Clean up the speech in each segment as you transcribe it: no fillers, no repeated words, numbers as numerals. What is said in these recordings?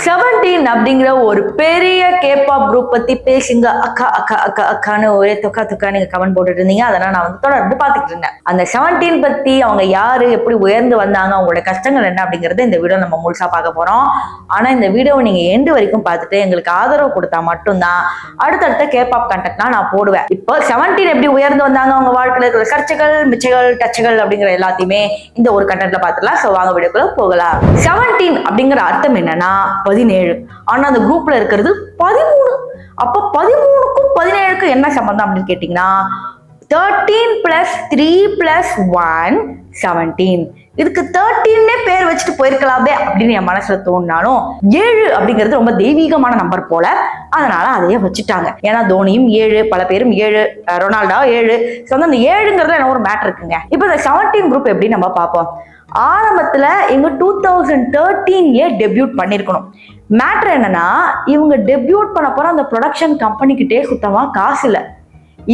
17 அப்படிங்கிற ஒரு பெரிய கேபாப் குரூப் பத்தி பேசுங்க அக்கா அக்கா அக்கா அக்கான்னு ஒரே தொக்கா தொக்கா நீங்க கமெண்ட் போட்டுட்டு இருந்தீங்க. அதெல்லாம் நான் வந்து தொடர்ந்து பாத்துக்கிட்டு இருந்தேன். அந்த 17 பத்தி அவங்க யாரு, எப்படி உயர்ந்து வந்தாங்க, அவங்களோட கஷ்டங்கள் என்ன அப்படிங்கறத இந்த வீடியோ நம்ம முழுசா பார்க்க போறோம். ஆனா இந்த வீடியோவை நீங்க எண்டு வரைக்கும் பார்த்துட்டு எங்களுக்கு ஆதரவு கொடுத்தா மட்டும்தான் அடுத்தடுத்த கேபாப் கண்டென்ட்லாம் நான் போடுவேன். இப்போ 17 எப்படி உயர்ந்து வந்தாங்க, அவங்க வாழ்க்கையில இருக்கிற சர்ச்சைகள், மிச்சைகள், டச்சுகள் அப்படிங்கிற எல்லாத்தையுமே இந்த ஒரு கண்டென்ட்ல பாத்துக்கலாம். சோ வாங்க வீடியோக்குள்ள போகலாம். 17 அப்படிங்கிற அர்த்தம் என்னன்னா 17. ஆனா அந்த குரூப்ல இருக்கிறது 13. அப்ப 13க்கும் 17க்கும் என்ன சம்பந்தம் அப்படின்னு கேட்டீங்கன்னா 13 + 3 + 1 17. இதுக்கு 13 பேர் வச்சுட்டு போயிருக்கலாமே அப்படின்னு என் மனசுல தோணினாலும் 7 அப்படிங்கிறது ரொம்ப தெய்வீகமான நம்பர் போல, அதனால அதையே வச்சுட்டாங்க. ஏன்னா தோனியும் 7, பல பேரும் 7, ரொனால்டோ 7. அந்த 7ங்கிறதுல என்ன ஒரு மேட்டர் இருக்குங்க. இப்ப இந்த 17 குரூப் எப்படி நம்ம பார்ப்போம். ஆரம்பத்துல இவங்க 2013 டெபியூட் பண்ணிருக்கணும். மேட்டர் என்னன்னா இவங்க டெபியூட் பண்ண போற அந்த ப்ரொடக்ஷன் கம்பெனிக்கிட்டே சுத்தமா காசு இல்லை.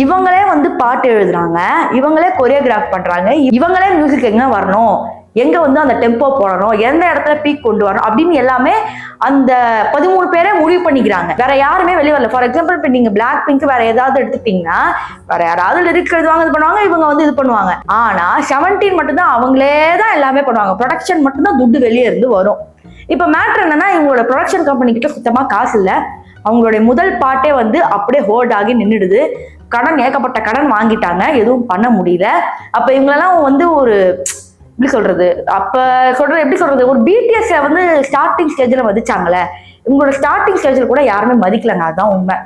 இவங்களே வந்து பாட்டு எழுதுறாங்க, இவங்களே கொரியோகிராஃப் பண்றாங்க, இவங்களே மியூசிக் எங்க வரணும், எங்க வந்து அந்த டெம்போ போடணும், எந்த இடத்துல பீக் கொண்டு வரணும் அப்படின்னு எல்லாமே அந்த 13 பேரே முடிவு பண்ணிக்கிறாங்க. வேற யாருமே வெளியே வரல. ஃபார் எக்ஸாம்பிள் இப்ப நீங்க பிளாக் பிங்க் வேற ஏதாவது எடுத்துட்டீங்கன்னா வேற யாராவது லிரிக்ஸ் எழுதுவாங்க, இது பண்ணுவாங்க, இவங்க வந்து இது பண்ணுவாங்க. ஆனா 17 மட்டும்தான் அவங்களே தான் எல்லாமே பண்ணுவாங்க. ப்ரொடக்ஷன் மட்டும்தான் துட்டு வெளியே இருந்து வரும். இப்ப மேட்டர் என்னன்னா இவங்களோட ப்ரொடக்ஷன் கம்பெனி கிட்ட சுத்தமா காசு இல்லை. அவங்களுடைய முதல் பாட்டே வந்து அப்படியே ஹோல்ட் ஆகி நின்றுடுது. கடன், ஏகப்பட்ட கடன் வாங்கிட்டாங்க, எதுவும் பண்ண முடியல. அப்ப இவங்களெல்லாம் வந்து ஒரு எப்படி சொல்றது, ஒரு பிடிஎஸ் வந்து ஸ்டார்டிங் ஸ்டேஜ்ல மதிச்சாங்களே, இவங்களோட ஸ்டார்டிங் ஸ்டேஜ்ல கூட யாருமே மதிக்கலங்க, அதுதான் உண்மை.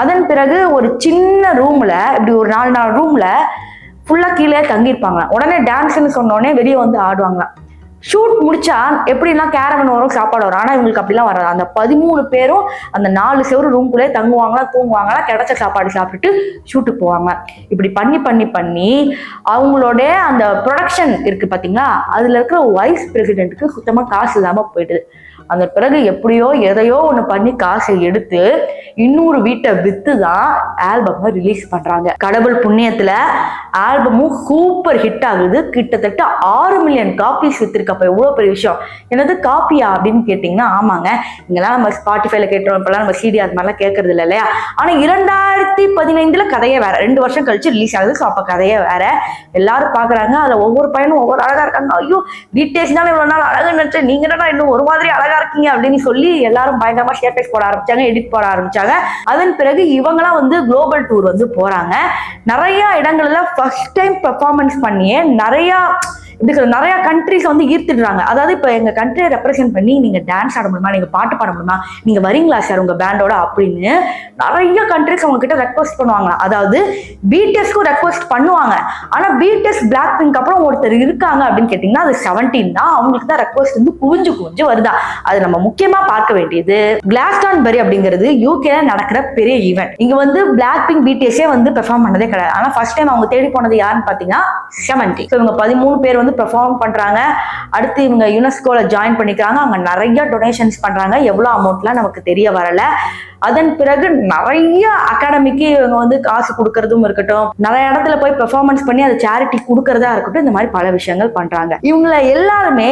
அதன் பிறகு ஒரு சின்ன ரூம்ல இப்படி ஒரு 4 ரூம்ல ஃபுல்லா கீழே தங்கியிருப்பாங்க. உடனே டான்ஸ்ன்னு சொன்னோடனே வெளியே வந்து ஆடுவாங்க. ஷூட் முடிச்சா எப்படிலாம் கேரவன் வரும், சாப்பாடு வரும். ஆனா இவங்களுக்கு அப்படிலாம் வராது. அந்த 13 பேரும் அந்த 4 செவரு ரூம்குள்ளே தங்குவாங்களா, தூங்குவாங்களா, கிடைச்ச சாப்பாடு சாப்பிட்டுட்டு ஷூட்டுக்கு போவாங்க. இப்படி பண்ணி பண்ணி பண்ணி அவங்களோட அந்த ப்ரொடக்ஷன் இருக்கு பாத்தீங்களா, அதுல இருக்கிற வைஸ் பிரசிடென்ட்டுக்கு சுத்தமா காசு இல்லாம போயிடுது. அந்த பிறகு எப்படியோ எதையோ ஒண்ணு பண்ணி காசை எடுத்து இன்னொரு வீட்டை வித்து தான் ஆல்பம் ரிலீஸ் பண்றாங்க. கடவுள் புண்ணியத்துல ஆல்பமும் சூப்பர் ஹிட் ஆகுது. கிட்டத்தட்ட 6 மில்லியன் காப்பீஸ் வித்திருக்கு. அப்ப எவ்வளவு பெரிய விஷயம். என்னது காப்பியா அப்படின்னு கேட்டீங்கன்னா ஆமாங்க. இங்கெல்லாம் நம்ம ஸ்பாட்டிஃபைல கேட்டோம், இப்பெல்லாம் நம்ம சிடி அது மாதிரிலாம் கேட்கறது இல்லை இல்லையா. ஆனா 2015 கதையே வேற, 2 வருஷம் கழிச்சு ரிலீஸ் ஆகுது. ஸோ அப்ப கதையே வேற. எல்லாரும் பாக்குறாங்க, அதுல ஒவ்வொரு பையனும் ஒவ்வொரு அழகா இருக்காங்க. ஐயோ பிடிஎஸ் தான் இவ்வளவு நாள் அழகு நினைச்சேன், நீங்க என்ன இன்னும் ஒரு மாதிரி அழகா இருக்கீங்க அப்படின்னு சொல்லி எல்லாரும் பயங்கரமா ஸ்டேட்டஸ் போட ஆரம்பிச்சாங்க, எடிட் போட ஆரம்பிச்சாங்க. அதன் பிறகு இவங்கெல்லாம் வந்து குளோபல் டூர் வந்து போறாங்க. நிறைய இடங்கள்ல ஃபர்ஸ்ட் டைம் பெர்ஃபார்மன்ஸ் பண்ணியே நிறைய கண்ட்ரிஸ் வந்து ஈர்த்துடுறாங்க. அதாவது இப்ப எங்க கண்ட்ரியை ரெப்ரசென்ட் பண்ணி நீங்க டான்ஸ் ஆட முடியுமா, நீங்க பாட்டு பாட முடியுமா, நீங்க வரீங்களா சார் உங்க பேண்டோட அப்படின்னு நிறைய கண்ட்ரிஸ் அவங்க கிட்ட ரெக்வஸ்ட் பண்ணுவாங்க. அதாவது பிடிஎஸ்க்கும் ரெக்வஸ்ட் பண்ணுவாங்க. ஆனா பிடிஎஸ் பிளாக் பிங்க் அப்புறம் ஒருத்தர் இருக்காங்க அப்படின்னு கேட்டீங்கன்னா அது 17 தான். அவங்களுக்கு தான் ரெக்வஸ்ட் வந்து குவிஞ்சு வருதா. அது நம்ம முக்கியமா பார்க்க வேண்டியது. கிளாஸ்டான்பரி அப்படிங்கிறது யூகேல நடக்கிற பெரிய ஈவென்ட். இங்க வந்து பிளாக் பிங்க் பிடிஎஸ்ஸே வந்து பெர்ஃபார்ம் பண்ணதே கிடையாது. ஆனா ஃபர்ஸ்ட் டைம் அவங்க தேடி போனது யாருன்னு பாத்தீங்கன்னா 17. இவங்க 13 பேர் வந்து பெர்ஃபார்ம் பண்றாங்க. அடுத்து இவங்க யுனெஸ்கோல ஜாயின் பண்ணிக்கிறாங்க. அங்க நிறைய டொனேஷன்ஸ் பண்றாங்க. எவ்வளவு அமௌண்ட்லாம் நமக்கு தெரிய வரல. அதன் பிறகு நிறைய அகாடமிக்கு இவங்க வந்து காசு கொடுக்கறதும் இருக்கட்டும், நிறைய இடத்துல போய் பெர்ஃபார்மன்ஸ் பண்ணி அதை சேரிட்டி கொடுக்கறதா இருக்கட்டும், இந்த மாதிரி பல விஷயங்கள் பண்றாங்க. இவங்களை எல்லாருமே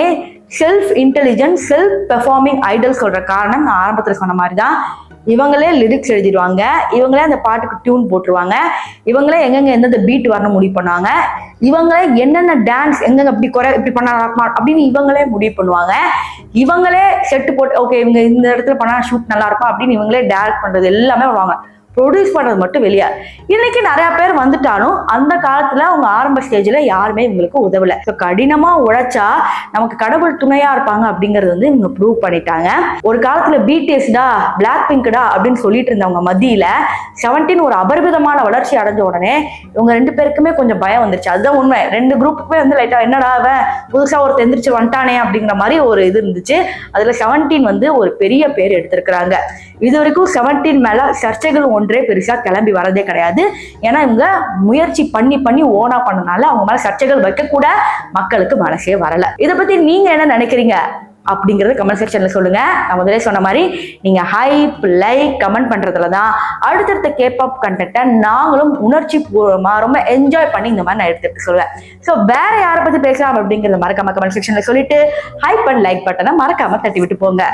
self intelligent, self performing Idol சொல்ற காரணம் நான் ஆரம்பத்துல சொன்ன மாதிரி தான். இவங்களே லிரிக்ஸ் எழுதிடுவாங்க, இவங்களே அந்த பாட்டுக்கு டியூன் போட்டுருவாங்க, இவங்களே எங்கெங்க எந்தெந்த பீட் வரணும் முடிவு பண்ணுவாங்க, இவங்களே என்னென்ன டான்ஸ் எங்கெங்க இப்படி பண்ணா அப்படின்னு இவங்களே முடிவு பண்ணுவாங்க. இவங்களே செட்டு போட்டு ஓகே இவங்க இந்த இடத்துல பண்ணா ஷூட் நல்லா இருக்கும் அப்படின்னு இவங்களே டைரக்ட் பண்றது எல்லாமே பண்ணுவாங்க. ப்ரொடியூஸ் பண்றது மட்டும் வெளியா. இன்னைக்கு நிறைய பேர் வந்துட்டாலும் அந்த காலத்துல அவங்க ஆரம்ப ஸ்டேஜ்ல யாருமே இவங்களுக்கு உதவல. கடினமா உழைச்சா நமக்கு கடவுள் துணையா இருப்பாங்க அப்படிங்கறது வந்து இவங்க ப்ரூவ் பண்ணிட்டாங்க. ஒரு காலத்துல பிடிஎஸ்டா பிளாக் பிங்க்டா அப்படின்னு சொல்லிட்டு இருந்தவங்க மத்தியில 17 ஒரு அபரிமிதமான வளர்ச்சி அடைஞ்ச உடனே இவங்க 2 பேருக்குமே கொஞ்சம் பயம் வந்துருச்சு. அதுதான் உண்மை. 2 குரூப்புக்குமே வந்து லைட்டா என்னடா அவன் புதுசா ஒரு எந்திரிச்சு வந்துட்டானே அப்படிங்கிற மாதிரி ஒரு இது இருந்துச்சு. அதுல 17 வந்து ஒரு பெரிய பேர் எடுத்திருக்கிறாங்க. இது வரைக்கும் 17 மேல சர்ச்சைகள் ஒன்றே பெருசா கிளம்பி வரதே கிடையாது. ஏன்னா இவங்க முயற்சி பண்ணி ஓனா பண்ணனால அவங்க மேல சர்ச்சைகள் வைக்க கூட மக்களுக்கு மனசே வரல. இதை பத்தி நீங்க என்ன நினைக்கிறீங்க அப்படிங்கறது கமெண்ட் செக்ஷன்ல சொல்லுங்க. நான் முதலே சொன்ன மாதிரி நீங்க ஹைப், லைக், கமெண்ட் பண்றதுலதான் அடுத்தடுத்த கேபாப் கண்டென்ட்டை நாங்களும் உணர்ச்சி பூர்வமா ரொம்ப என்ஜாய் பண்ணி இந்த மாதிரி நான் எடுத்துட்டு சொல்லுவேன். ஸோ வேற யாரை பத்தி பேசலாம் அப்படிங்கறத மறக்காம கமெண்ட் செக்ஷன்ல சொல்லிட்டு ஹைப் அண்ட் லைக் பட்டனை மறக்காம தட்டி விட்டு போங்க.